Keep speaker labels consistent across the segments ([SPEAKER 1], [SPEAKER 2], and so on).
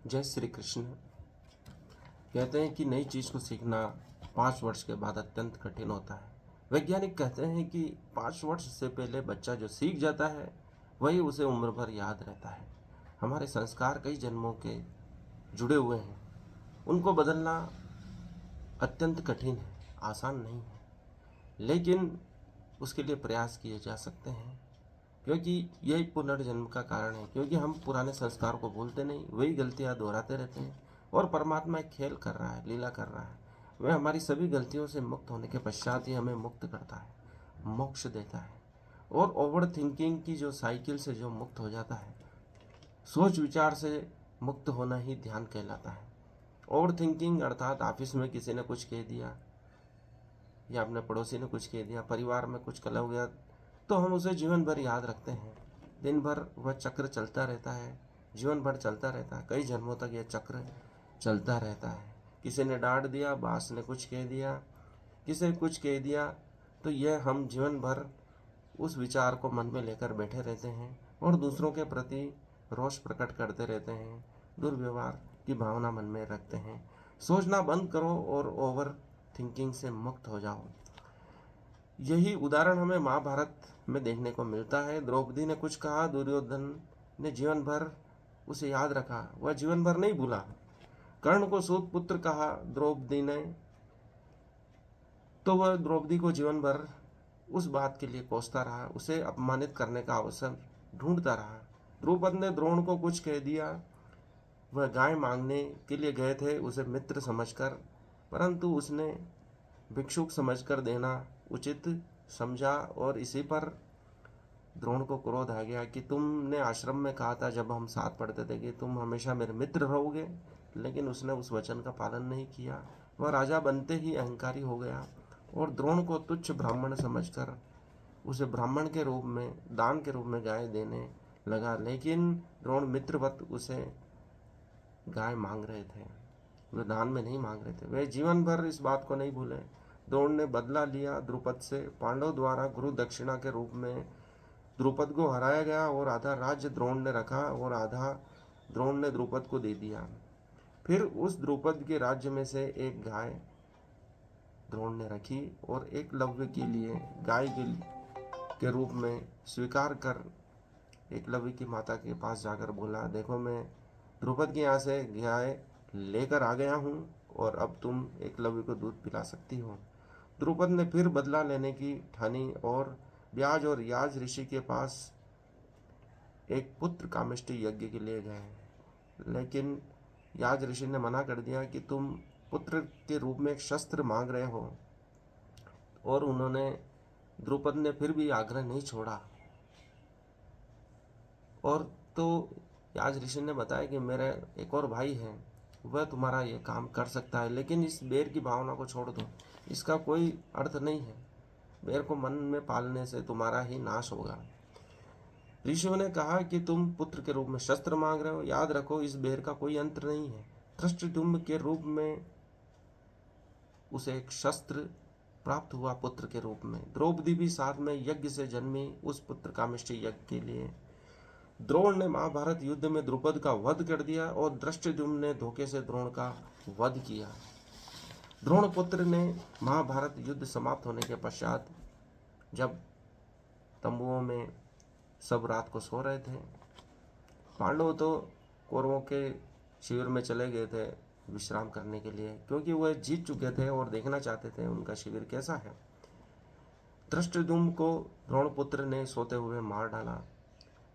[SPEAKER 1] जय श्री कृष्ण। कहते हैं कि नई चीज़ को सीखना 5 वर्ष के बाद अत्यंत कठिन होता है। वैज्ञानिक कहते हैं कि 5 वर्ष से पहले बच्चा जो सीख जाता है वही उसे उम्र भर याद रहता है। हमारे संस्कार कई जन्मों के जुड़े हुए हैं, उनको बदलना अत्यंत कठिन है, आसान नहीं है, लेकिन उसके लिए प्रयास किए जा सकते हैं, क्योंकि यही पुनर्जन्म का कारण है। क्योंकि हम पुराने संस्कार को भूलते नहीं, वही गलतियां दोहराते रहते हैं। और परमात्मा एक खेल कर रहा है, लीला कर रहा है। वह हमारी सभी गलतियों से मुक्त होने के पश्चात ही हमें मुक्त करता है, मोक्ष देता है। और ओवर थिंकिंग की जो साइकिल से जो मुक्त हो जाता है, सोच विचार से मुक्त होना ही ध्यान कहलाता है। ओवर थिंकिंग अर्थात ऑफिस में किसी ने कुछ कह दिया या अपने पड़ोसी ने कुछ कह दिया, परिवार में कुछ कलह हो गया, तो हम उसे जीवन भर याद रखते हैं। दिन भर वह चक्र चलता रहता है, जीवन भर चलता रहता है, कई जन्मों तक यह चक्र चलता रहता है। किसी ने डांट दिया, बास ने कुछ कह दिया, किसी ने कुछ कह दिया, तो यह हम जीवन भर उस विचार को मन में लेकर बैठे रहते हैं और दूसरों के प्रति रोष प्रकट करते रहते हैं, दुर्व्यवहार की भावना मन में रखते हैं। सोचना बंद करो और ओवर थिंकिंग से मुक्त हो जाओ। यही उदाहरण हमें महाभारत में देखने को मिलता है। द्रौपदी ने कुछ कहा, दुर्योधन ने जीवन भर उसे याद रखा, वह जीवन भर नहीं भूला। कर्ण को सूत पुत्र कहा द्रौपदी ने, तो वह द्रौपदी को जीवन भर उस बात के लिए कोसता रहा, उसे अपमानित करने का अवसर ढूंढता रहा। द्रुपद ने द्रोण को कुछ कह दिया, वह गाय मांगने के लिए गए थे उसे मित्र समझकर, परंतु उसने भिक्षुक समझकर देना उचित समझा और इसी पर द्रोण को क्रोध आ गया कि तुमने आश्रम में कहा था जब हम साथ पढ़ते थे कि तुम हमेशा मेरे मित्र रहोगे, लेकिन उसने उस वचन का पालन नहीं किया। वह राजा बनते ही अहंकारी हो गया और द्रोण को तुच्छ ब्राह्मण समझकर उसे ब्राह्मण के रूप में, दान के रूप में गाय देने लगा। लेकिन द्रोण मित्रवत उसे गाय मांग रहे थे, वे दान में नहीं मांग रहे थे। वे जीवन भर इस बात को नहीं भूले। द्रोण ने बदला लिया द्रुपद से। पांडव द्वारा गुरु दक्षिणा के रूप में द्रुपद को हराया गया और आधा राज्य द्रोण ने रखा और आधा द्रोण ने द्रुपद को दे दिया। फिर उस द्रुपद के राज्य में से एक गाय द्रोण ने रखी और एकलव्य के लिए गाय के रूप में स्वीकार कर एकलव्य की माता के पास जाकर बोला, देखो मैं द्रुपद के यहाँ से गाय लेकर आ गया हूँ और अब तुम एकलव्य को दूध पिला सकती हो। द्रुपद ने फिर बदला लेने की ठानी और ब्याज और याज ऋषि के पास एक पुत्र कामिष्टि यज्ञ के लिए गए, लेकिन याज ऋषि ने मना कर दिया कि तुम पुत्र के रूप में एक शस्त्र मांग रहे हो। और उन्होंने, द्रुपद ने फिर भी आग्रह नहीं छोड़ा। और तो याज ऋषि ने बताया कि मेरा एक और भाई है, वह तुम्हारा ये काम कर सकता है, लेकिन इस बेर की भावना को छोड़ दो, इसका कोई अर्थ नहीं है। बेर को मन में पालने से तुम्हारा ही नाश होगा। ऋषियों ने कहा कि तुम पुत्र के रूप में शस्त्र मांग रहे हो, याद रखो इस बेर का कोई अंत नहीं है। धृष्टद्युम्न के रूप में उसे एक शस्त्र प्राप्त हुआ पुत्र के रूप में। द्रौपदी भी साथ में यज्ञ से जन्मी उस पुत्र कामिष्टि यज्ञ के लिए। द्रोण ने महाभारत युद्ध में द्रुपद का वध कर दिया और धृष्टद्युम्न ने धोखे से द्रोण का वध किया। द्रोण पुत्र ने महाभारत युद्ध समाप्त होने के पश्चात जब तंबुओं में सब रात को सो रहे थे, पांडव तो कौरवों के शिविर में चले गए थे विश्राम करने के लिए, क्योंकि वह जीत चुके थे और देखना चाहते थे उनका शिविर कैसा है। धृष्टद्युम्न को द्रोणपुत्र ने सोते हुए मार डाला,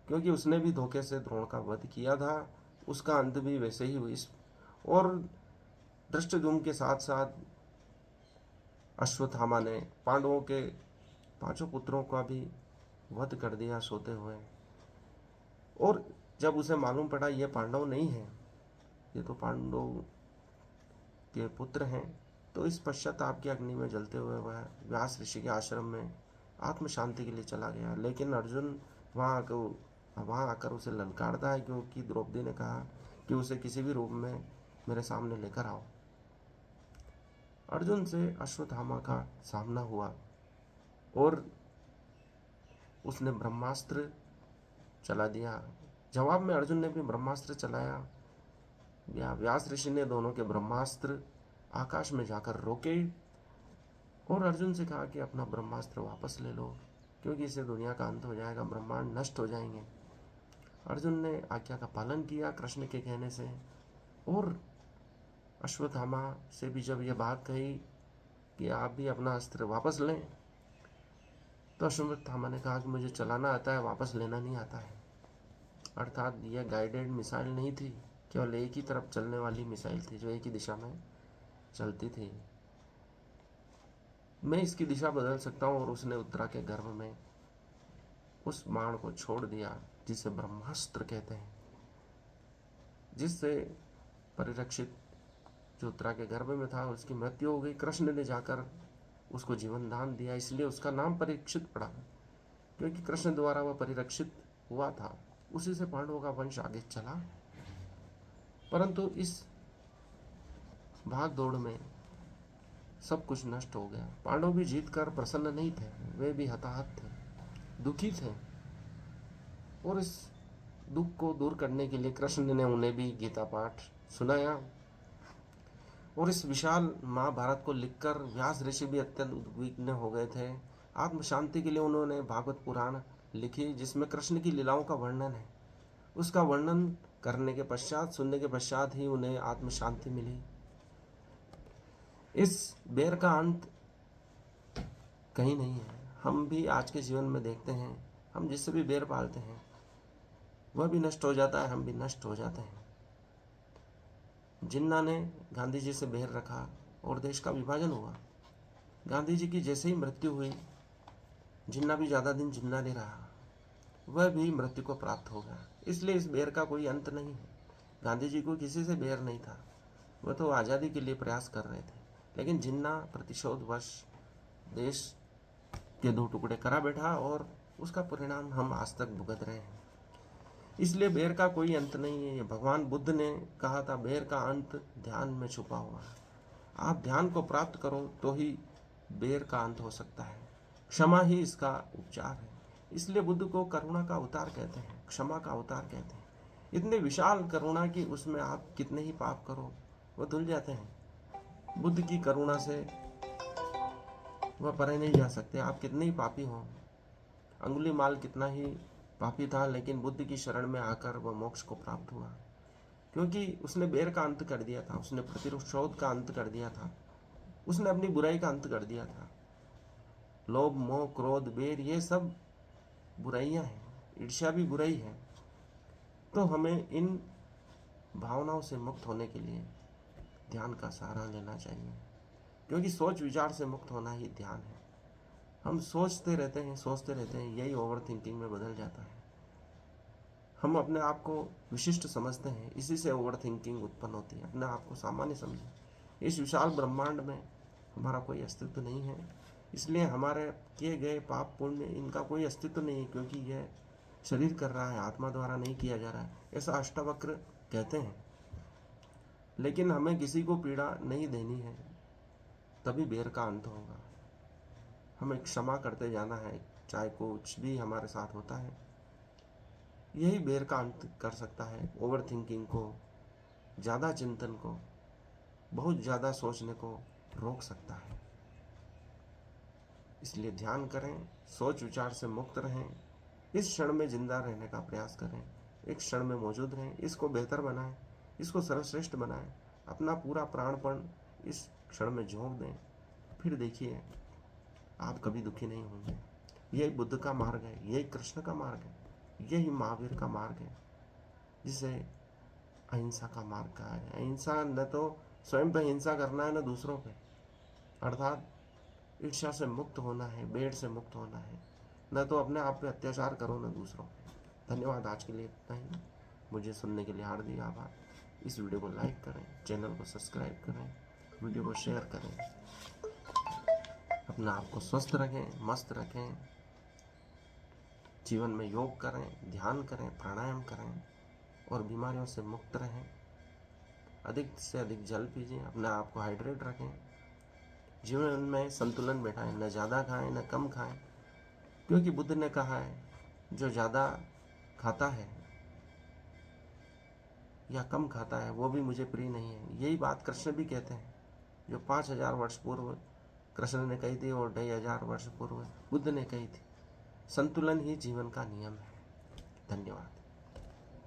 [SPEAKER 1] क्योंकि उसने भी धोखे से द्रोण का वध किया था। उसका अंत भी वैसे ही हुई। और धृष्टद्युम्न के साथ साथ अश्वत्थामा ने पांडवों के 5 पुत्रों का भी वध कर दिया सोते हुए। और जब उसे मालूम पड़ा ये पांडव नहीं है, ये तो पांडव के पुत्र हैं, तो इस पश्चाताप की अग्नि में जलते हुए वह व्यास ऋषि के आश्रम में आत्म शांति के लिए चला गया। लेकिन अर्जुन वहाँ आकर उसे ललकारता है, क्योंकि द्रौपदी ने कहा कि उसे किसी भी रूप में मेरे सामने लेकर आओ। अर्जुन से अश्वत्थामा का सामना हुआ और उसने ब्रह्मास्त्र चला दिया। जवाब में अर्जुन ने भी ब्रह्मास्त्र चलाया, व्यास ऋषि ने दोनों के ब्रह्मास्त्र आकाश में जाकर रोके और अर्जुन से कहा कि अपना ब्रह्मास्त्र वापस ले लो, क्योंकि इससे दुनिया का अंत हो जाएगा, ब्रह्मांड नष्ट हो जाएंगे। अर्जुन ने आज्ञा का पालन किया कृष्ण के कहने से, और अश्वत्थामा से भी जब ये बात कही कि आप भी अपना अस्त्र वापस लें, तो अश्वत्थामा ने कहा कि मुझे चलाना आता है, वापस लेना नहीं आता है। अर्थात यह गाइडेड मिसाइल नहीं थी, केवल एक ही तरफ चलने वाली मिसाइल थी जो एक ही दिशा में चलती थी। मैं इसकी दिशा बदल सकता हूँ, और उसने उत्तरा के गर्भ में उस बाण को छोड़ दिया जिसे ब्रह्मास्त्र कहते हैं, जिससे परिरक्षित जो उत्तरा के गर्भ में था उसकी मृत्यु हो गई। कृष्ण ने जाकर उसको जीवन दान दिया, इसलिए उसका नाम परीक्षित पड़ा, क्योंकि कृष्ण द्वारा वह परिरक्षित हुआ था। उसी से पांडवों का वंश आगे चला। परंतु इस भाग दौड़ में सब कुछ नष्ट हो गया। पांडव भी जीत कर प्रसन्न नहीं थे, वे भी हताहत थे, दुखी थे, और इस दुख को दूर करने के लिए कृष्ण ने उन्हें भी गीता पाठ सुनाया। और इस विशाल महाभारत को लिखकर व्यास ऋषि भी अत्यंत उद्विग्न हो गए थे। आत्म शांति के लिए उन्होंने भागवत पुराण लिखी, जिसमें कृष्ण की लीलाओं का वर्णन है। उसका वर्णन करने के पश्चात, सुनने के पश्चात ही उन्हें आत्म शांति मिली। इस बेर का अंत कहीं नहीं है। हम भी आज के जीवन में देखते हैं, हम जिससे भी बेर पालते हैं वह भी नष्ट हो जाता है, हम भी नष्ट हो जाते हैं। जिन्ना ने गांधी जी से बैर रखा और देश का विभाजन हुआ। गांधी जी की जैसे ही मृत्यु हुई, जिन्ना भी ज़्यादा दिन जिंदा नहीं रहा, वह भी मृत्यु को प्राप्त हो गया। इसलिए इस बैर का कोई अंत नहीं है। गांधी जी को किसी से बैर नहीं था, वह तो आज़ादी के लिए प्रयास कर रहे थे, लेकिन जिन्ना प्रतिशोधवश देश के दो टुकड़े करा बैठा, और उसका परिणाम हम आज तक भुगत रहे हैं। इसलिए बैर का कोई अंत नहीं है। भगवान बुद्ध ने कहा था, बैर का अंत ध्यान में छुपा हुआ है। आप ध्यान को प्राप्त करो तो ही बैर का अंत हो सकता है। क्षमा ही इसका उपचार है। इसलिए बुद्ध को करुणा का अवतार कहते हैं, क्षमा का अवतार कहते हैं। इतने विशाल करुणा कि उसमें आप कितने ही पाप करो वो धुल जाते हैं। बुद्ध की करुणा से वह परे नहीं जा सकते। आप कितने ही पापी हो, अंगुलीमाल कितना ही पापी था, लेकिन बुद्ध की शरण में आकर वह मोक्ष को प्राप्त हुआ, क्योंकि उसने बैर का अंत कर दिया था, उसने प्रतिशोध का अंत कर दिया था, उसने अपनी बुराई का अंत कर दिया था। लोभ, मोह, क्रोध, बैर, ये सब बुराइयां हैं। ईर्ष्या भी बुराई है। तो हमें इन भावनाओं से मुक्त होने के लिए ध्यान का सहारा लेना चाहिए, क्योंकि सोच विचार से मुक्त होना ही ध्यान है। हम सोचते रहते हैं, यही ओवर थिंकिंग में बदल जाता है। हम अपने आप को विशिष्ट समझते हैं, इसी से ओवर थिंकिंग उत्पन्न होती है। अपने आप को सामान्य समझें। इस विशाल ब्रह्मांड में हमारा कोई अस्तित्व नहीं है, इसलिए हमारे किए गए पाप पुण्य इनका कोई अस्तित्व नहीं है, क्योंकि यह शरीर कर रहा है, आत्मा द्वारा नहीं किया जा रहा है, ऐसा अष्टावक्र कहते हैं। लेकिन हमें किसी को पीड़ा नहीं देनी है, तभी बैर का अंत होगा। हमें क्षमा करते जाना है, चाहे कुछ भी हमारे साथ होता है। यही बैर का अंत कर सकता है। ओवर थिंकिंग को, ज़्यादा चिंतन को, बहुत ज़्यादा सोचने को रोक सकता है। इसलिए ध्यान करें, सोच विचार से मुक्त रहें, इस क्षण में जिंदा रहने का प्रयास करें, एक क्षण में मौजूद रहें, इसको बेहतर बनाएं, इसको सर्वश्रेष्ठ बनाएं, अपना पूरा प्राणपण इस क्षण में झोंक दें। फिर देखिए, आप कभी दुखी नहीं होंगे। यही बुद्ध का मार्ग है, यही कृष्ण का मार्ग है, यही महावीर का मार्ग है, जिसे अहिंसा का मार्ग कहा है। अहिंसा न तो स्वयं पे हिंसा करना है, न दूसरों पे, अर्थात ईर्ष्या से मुक्त होना है, बैर से मुक्त होना है। न तो अपने आप पे अत्याचार करो, न दूसरों पे। धन्यवाद। आज के लिए इतना ही। मुझे सुनने के लिए हार्दिक आभार। इस वीडियो को लाइक करें, चैनल को सब्सक्राइब करें, वीडियो को शेयर करें। अपने आप को स्वस्थ रखें, मस्त रखें। जीवन में योग करें, ध्यान करें, प्राणायाम करें, और बीमारियों से मुक्त रहें। अधिक से अधिक जल पीजिए, अपने आप को हाइड्रेट रखें। जीवन में संतुलन बैठाएं, न ज़्यादा खाएं न कम खाएं, क्योंकि बुद्ध ने कहा है, जो ज़्यादा खाता है या कम खाता है वो भी मुझे प्रिय नहीं है। यही बात कृष्ण भी कहते हैं, जो 5000 वर्ष पूर्व कृष्ण ने कही थी और 2500 वर्ष पूर्व बुद्ध ने कही थी। संतुलन ही जीवन का नियम है। धन्यवाद।